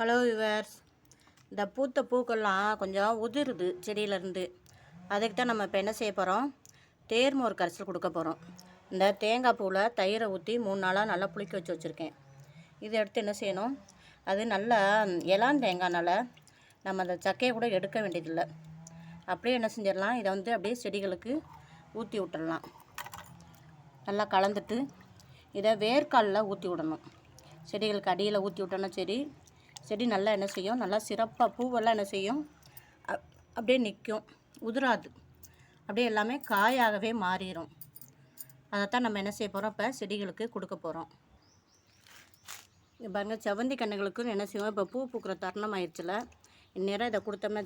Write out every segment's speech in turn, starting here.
Hello viewers, இந்த பூத்த பூக்கள்லாம் கொஞ்சம் உதிருது செடியிலேருந்து. அதுக்கு தான் நம்ம இப்போ என்ன செய்ய போகிறோம், தேர்மோர் கரைசல் கொடுக்க போகிறோம். இந்த தேங்காய் பூவில் தயிரை ஊற்றி 3 நாளாக நல்லா புளிக்க வச்சுருக்கேன். இதை எடுத்து என்ன செய்யணும், அது நல்லா இளம் தேங்காய்னால நம்ம அந்த சக்கையை கூட எடுக்க வேண்டியதில்லை. அப்படியே என்ன செஞ்சிடலாம், இதை அப்படியே செடிகளுக்கு ஊற்றி விட்டுடலாம். நல்லா கலந்துட்டு இதை வேர்க்காலில் ஊற்றி விடணும். செடிகளுக்கு அடியில் ஊற்றி விட்டோன்னா செடி நல்லா என்ன செய்யும், நல்லா சிறப்பாக பூவெல்லாம் என்ன செய்யும், அப்படியே நிற்கும், உதிராது. அப்படியே எல்லாமே காயாகவே மாறிடும். அதைத்தான் நம்ம என்ன செய்ய போகிறோம், இப்போ செடிகளுக்கு கொடுக்க போகிறோம். இங்கே பாருங்கள், செவந்தி கன்றுகளுக்கும் என்ன செய்வோம், இப்போ பூ பூக்கிற தருணம் ஆயிடுச்சுல, இந்நேரம் இதை கொடுத்தோம்னா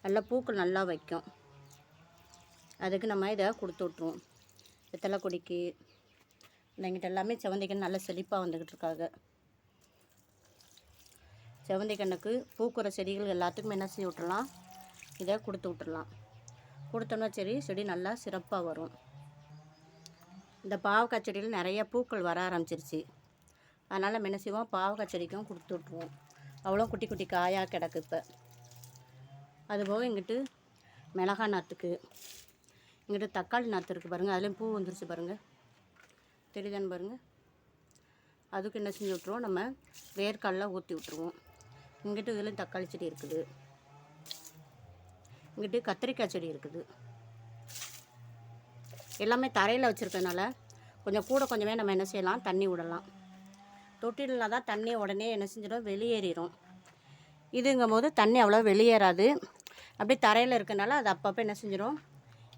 நல்லா பூக்கள் நல்லா வைக்கும். அதுக்கு நம்ம இதை கொடுத்து விட்ருவோம். வெத்தலை கொடிக்கு எங்கிட்ட எல்லாமே செவந்தி கன்று நல்லா செழிப்பாக வந்துக்கிட்டு இருக்காங்க. செவந்தி கண்ணுக்கு பூக்குற செடிகள் எல்லாத்துக்கும் என்ன செய்ய விட்டுறலாம், இதை கொடுத்து விட்டுறலாம். கொடுத்தோம்னா செடி நல்லா சிறப்பாக வரும். இந்த பாவக்காய் செடியில் நிறைய பூக்கள் வர ஆரம்பிச்சிருச்சு. அதனால் நம்ம என்ன செய்வோம், பாவக்காய் செடிக்கும் கொடுத்து விட்ருவோம். அவ்வளோ குட்டி குட்டி காயாக கிடக்கு. இப்போ அதுபோக இங்கிட்டு மிளகாய் நாற்றுக்கு, இங்கிட்டு தக்காளி நாற்று இருக்குது பாருங்கள், அதுலேயும் பூ வந்துருச்சு பாருங்கள், தெரியுதான்னு பாருங்கள். அதுக்கு என்ன செஞ்சு விட்ருவோம், நம்ம வேர்க்காலில் ஊற்றி விட்ருவோம். இங்கிட்டு இதுலேயும் தக்காளி செடி இருக்குது, இங்கிட்டு கத்திரிக்காய் செடி இருக்குது. எல்லாமே தரையில் வச்சுருக்கனால கொஞ்சமே நம்ம என்ன செய்யலாம், தண்ணி விடலாம். தொட்டிலாம் தான் தண்ணி உடனே என்ன செஞ்சிடும், வெளியேறிடும். இதுங்கும் போது தண்ணி அவ்வளோ வெளியேறாது. அப்படியே தரையில் இருக்கனால அது அப்பப்போ என்ன செஞ்சிடும்,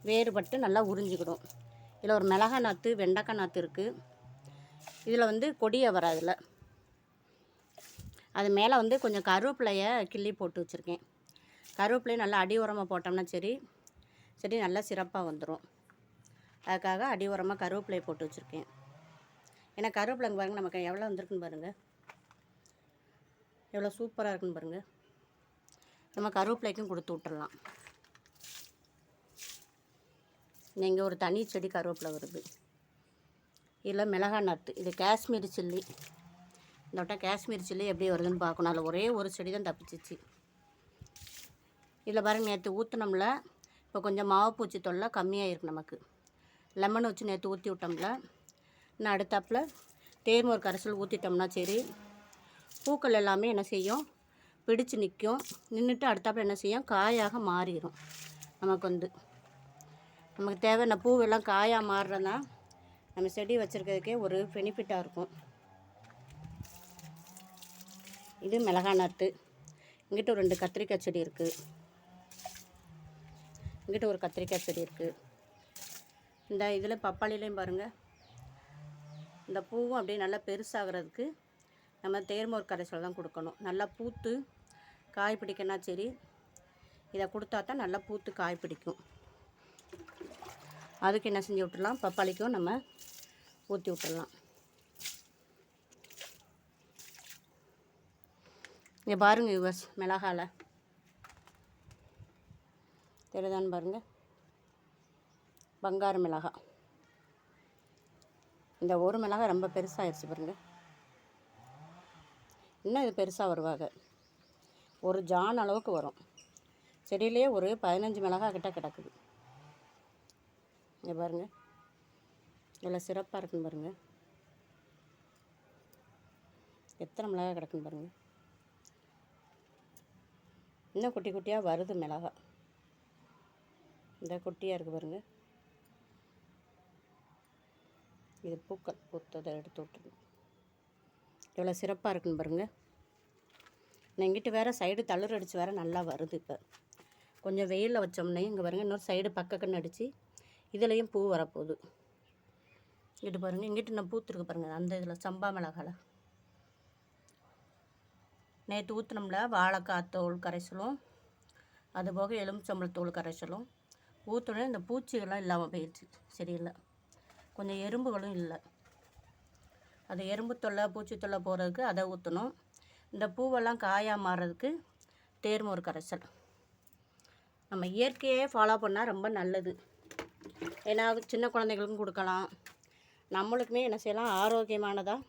வேறுபட்டு நல்லா உறிஞ்சிக்கிடும். இதில் ஒரு மிளகாய் நாற்று, வெண்டைக்காய் நாற்று இருக்குது. இதில் கொடியை வராதில்ல. அது மேலே கொஞ்சம் கருவேப்பிலையை கிள்ளி போட்டு வச்சுருக்கேன். கருவேப்பிலையை நல்லா அடி உரமாக போட்டோம்னா செடி நல்லா சிறப்பாக வந்துடும். அதுக்காக அடி உரமாக கருவேப்பிலையை போட்டு வச்சுருக்கேன். ஏன்னா கருவேப்பிலைங்க பாருங்கள், நமக்கு எவ்வளோ வந்திருக்குன்னு பாருங்கள், எவ்வளோ சூப்பராக இருக்குன்னு பாருங்கள். நம்ம கருவேப்பிலைக்கும் கொடுத்து விட்டுடலாம். நீங்கள் ஒரு தனி செடி கருவேப்பிலை வருது. இதில் மிளகாய் நாற்று, இது காஷ்மீரி சில்லி. இந்த வட்டம் காஷ்மீர் சில்லி எப்படி வருதுன்னு பார்க்கணும். அதில் ஒரே ஒரு செடி தான் தப்பிச்சிச்சு. இதில் பாருங்கள், நேற்று ஊற்றினோம்ல, இப்போ கொஞ்சம் மாவு பூச்சி தொல்லை கம்மியாக இருக்குது நமக்கு. லெமன் வச்சு நேற்று ஊற்றி விட்டோம்ல, இன்னும் அடுத்தாப்பில் தேர்மோர் கரைசல் ஊற்றிட்டோம்னா பூக்கள் எல்லாமே என்ன செய்யும், பிடிச்சு நிற்கும். நின்றுட்டு அடுத்தாப்பில் என்ன செய்யும், காயாக மாறிடும். நமக்கு தேவையான பூவெல்லாம் காயாக மாறுறதுனா நம்ம செடி வச்சுருக்கிறதுக்கே ஒரு பெனிஃபிட்டாக இருக்கும். இது மிளகாய் நாற்று. இங்கிட்ட ஒரு 2 கத்திரிக்காய் செடி இருக்குது, இங்கிட்ட ஒரு கத்திரிக்காய் செடி இருக்குது. இந்த இதில் பப்பாளிலையும் பாருங்கள், இந்த பூவும் அப்படியே நல்லா பெருசாகிறதுக்கு நம்ம தேர்மோர் கரைசல் தான் கொடுக்கணும். நல்லா பூத்து காய் பிடிக்கனா இதை கொடுத்தா தான் நல்லா பூத்து காய் பிடிக்கும். அதுக்கு என்ன செஞ்சு விட்டுடலாம், பப்பாளிக்கும் நம்ம ஊற்றி விட்டுடலாம். இங்கே பாருங்கள் யுவர்ஸ், மிளகாயில் தெரியுதான்னு பாருங்கள், பங்காரு மிளகாய். இந்த ஒரு மிளகாய் ரொம்ப பெருசாகிடுச்சு பாருங்கள். இன்னும் இது பெருசாக வருவாங்க, ஒரு ஜான் அளவுக்கு வரும். செடியிலே ஒரு 15 மிளகாய் கிட்ட கிடக்குது. இங்கே பாருங்கள், இவ்வளோ சிறப்பாக இருக்குன்னு பாருங்கள், எத்தனை மிளகாய் கிடக்குன்னு பாருங்கள். இன்னும் குட்டி குட்டியாக வருது மிளகாய். இந்த குட்டியாக இருக்குது பாருங்கள். இது பூக்கள் பூத்ததை எடுத்து விட்டுருங்க. எவ்வளோ சிறப்பாக இருக்குன்னு பாருங்கள். நான் இங்கிட்டு வேறு சைடு தளிர் அடித்து வேறு நல்லா வருது. இப்போ கொஞ்சம் வெயிலில் வச்சோம்னே இங்கே பாருங்கள், இன்னொரு சைடு பக்கக்கன்னு அடித்து இதுலேயும் பூ வரப்போகுது. இங்கிட்டு பாருங்கள், இங்கிட்டு நான் பூத்துருக்கு பாருங்கள். அந்த இதில் சம்பா மிளகாய் நேற்று ஊற்றினோம்ல, வாழைக்காய் தோல் கரைசலும் அதுபோக எலுமிச்சம்பழத்தூள் கரைசலும் ஊற்றினே இந்த பூச்சிகள்லாம் இல்லாமல் போயிடுச்சு செடியில். கொஞ்சம் எறும்புகளும் இல்லை. அது எறும்பு தொல்லை பூச்சி தொல்லை போகிறதுக்கு அதை ஊற்றணும். இந்த பூவெல்லாம் காயாக மாறுறதுக்கு தேர்மோர் கரைசல். நம்ம இயற்கையே ஃபாலோ பண்ணால் ரொம்ப நல்லது. ஏன்னா சின்ன குழந்தைகளுக்கும் கொடுக்கலாம், நம்மளுக்குமே என்ன செய்யலாம், ஆரோக்கியமானதாக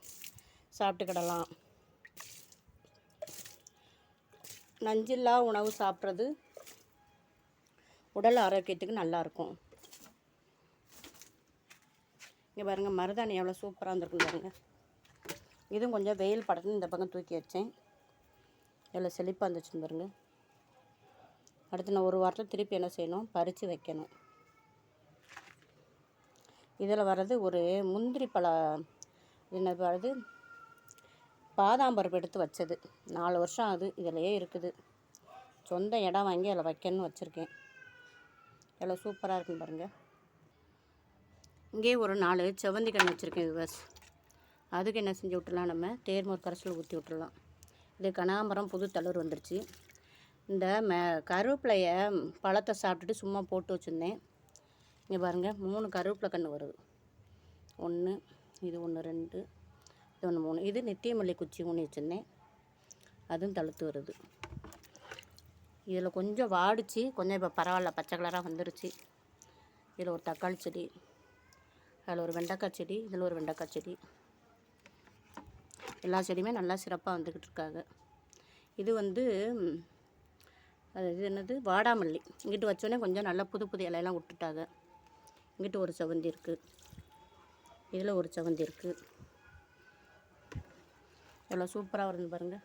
சாப்பிட்டுக்கிடலாம். நஞ்சில்லா உணவு சாப்பிட்றது உடல் ஆரோக்கியத்துக்கு நல்லாயிருக்கும். இங்கே பாருங்கள், மருதாணி எவ்வளோ சூப்பராக இருந்திருக்குன்னு பாருங்கள். இதுவும் கொஞ்சம் வெயில் படத்துன்னு இந்த பக்கம் தூக்கி வச்சேன். எவ்வளோ செழிப்பாக இருந்துச்சுன்னு பாருங்கள். அடுத்து நான் ஒரு வாரத்தில் திருப்பி என்ன செய்யணும், பறித்து வைக்கணும். இதில் வர்றது ஒரு முந்திரி என்ன வருது, பாதாம் பருப்பு எடுத்து வச்சது 4 வருஷம் ஆகுது. இதிலையே இருக்குது. சொந்த இடம் வாங்கி அதில் வைக்கணும்னு வச்சுருக்கேன். எவ்வளோ சூப்பராக இருக்குன்னு பாருங்கள். இங்கே ஒரு 4 செவந்தி கன்று வச்சுருக்கேன் விவர்ஸ். அதுக்கு என்ன செஞ்சு விட்டுலாம், நம்ம தேர்மோர் கரைசல் ஊற்றி விட்டுடலாம். இது கனகாம்பரம் புது தளிர் வந்துருச்சு. இந்த கருவேப்பிலையை பழத்தை சாப்பிட்டுட்டு சும்மா போட்டு வச்சுருந்தேன். இங்கே பாருங்கள், 3 கருவேப்பிலை கன்று வருது. 1, இது 1, 2, இது 1, 3. இது நித்தியமல்லி குச்சி ஊனி வச்சுருந்தேன், அதுவும் தழுத்து வருது. இதில் கொஞ்சம் வாடிச்சு, கொஞ்சம் இப்போ பரவாயில்ல, பச்சை கலராக வந்துருச்சு. இதில் ஒரு தக்காளி செடி, அதில் ஒரு வெண்டைக்காய் செடி, இதில் ஒரு வெண்டைக்காய் செடி. எல்லா செடியுமே நல்லா சிறப்பாக வந்துக்கிட்டு இருக்காங்க. இது இது என்னது, வாடாமல்லி. இங்கிட்டு வச்சோடனே கொஞ்சம் நல்லா புது புது இலையெல்லாம் விட்டுட்டாங்க. இங்கிட்டு ஒரு செவந்தி இருக்குது, இதில் ஒரு செவந்தி இருக்குது. எவ்வளோ சூப்பராக வருது பாருங்கள்.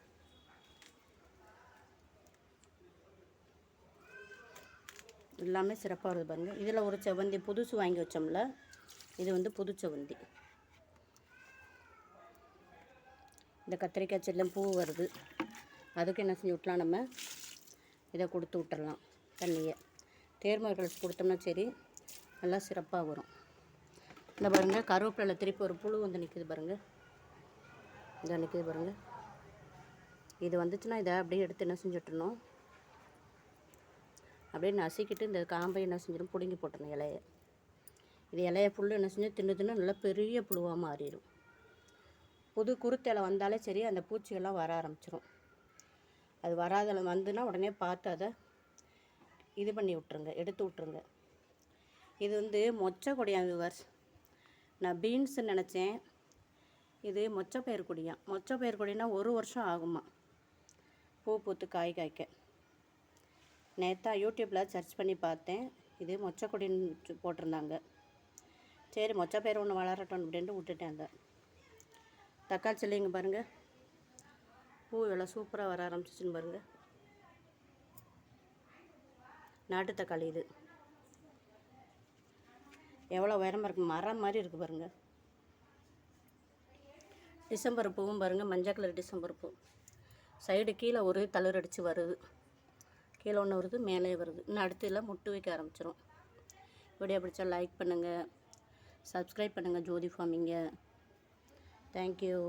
எல்லாமே சிறப்பாக வருது பாருங்கள். இதில் ஒரு செவந்தி புதுசு வாங்கி வச்சோம்ல, இது புது செவந்தி. இந்த கத்திரிக்காய் செடியில் பூ வருது. அதுக்கு என்ன செஞ்சு விட்டலாம், நம்ம இதை கொடுத்து விட்டுறலாம். தண்ணியை தேர்மோர் கரைசல் கொடுத்தோம்னா சரி, நல்லா சிறப்பாக வரும். இந்த பாருங்கள், கருவேப்பிலையில் திருப்பி ஒரு புழு நிற்கிது பாருங்கள். இதை நிற்கிது பாருங்கள். இது வந்துச்சுன்னா இதை அப்படியே எடுத்து என்ன செஞ்சுட்டணும், அப்படியே நசுக்கிட்டு இந்த காம்பை என்ன செஞ்சிடும், பிடுங்கி போட்டணும் இலையை. இது இலையை புல் என்ன செஞ்சு தின்னு நல்லா பெரிய புழுவாக மாறிடும். புது குருத்து இலை வந்தாலே சரி, அந்த பூச்சிகள்லாம் வர ஆரம்பிச்சிடும். அது வராத வந்துன்னா உடனே பார்த்து அதை இது பண்ணி விட்ருங்க, எடுத்து விட்ருங்க. இது மொச்சை கொடியான் விவர்ஸ். நான் பீன்ஸுன்னு நினச்சேன், இது மொச்சப்பயிர் கொடியான். மொச்சப்பயிர் கொடினா 1 வருஷம் ஆகுமா பூ பூத்து காய் காய்க்க. நேற்றா யூடியூப்பில் சர்ச் பண்ணி பார்த்தேன், இது மொச்சக்கொடின்னு போட்டிருந்தாங்க. சரி, மொச்சப்பயிர் ஒன்று வளரட்டும் அப்படின்ட்டு விட்டுட்டேன். அந்த தக்காளி செடி இங்கே பாருங்கள், பூ எவ்வளோ சூப்பராக வர ஆரம்பிச்சிச்சுன்னு பாருங்கள். நாட்டு தக்காளி இது எவ்வளோ உயரமாக இருக்குது, மரம் மாதிரி இருக்குது பாருங்கள். டிசம்பர் பூவும் பாருங்கள், மஞ்சள் கலர் டிசம்பர் பூ. சைடு கீழே ஒரு தளிர் அடித்து வருது, கீழே ஒன்று வருது, மேலே வருது. இன்னும் அடுத்ததில் முட்டு வைக்க ஆரம்பிச்சிடும். வீடியோ பிடிச்சா லைக் பண்ணுங்கள், சப்ஸ்கிரைப் பண்ணுங்கள் ஜோதி ஃபார்மிங்கை. தேங்க்யூ.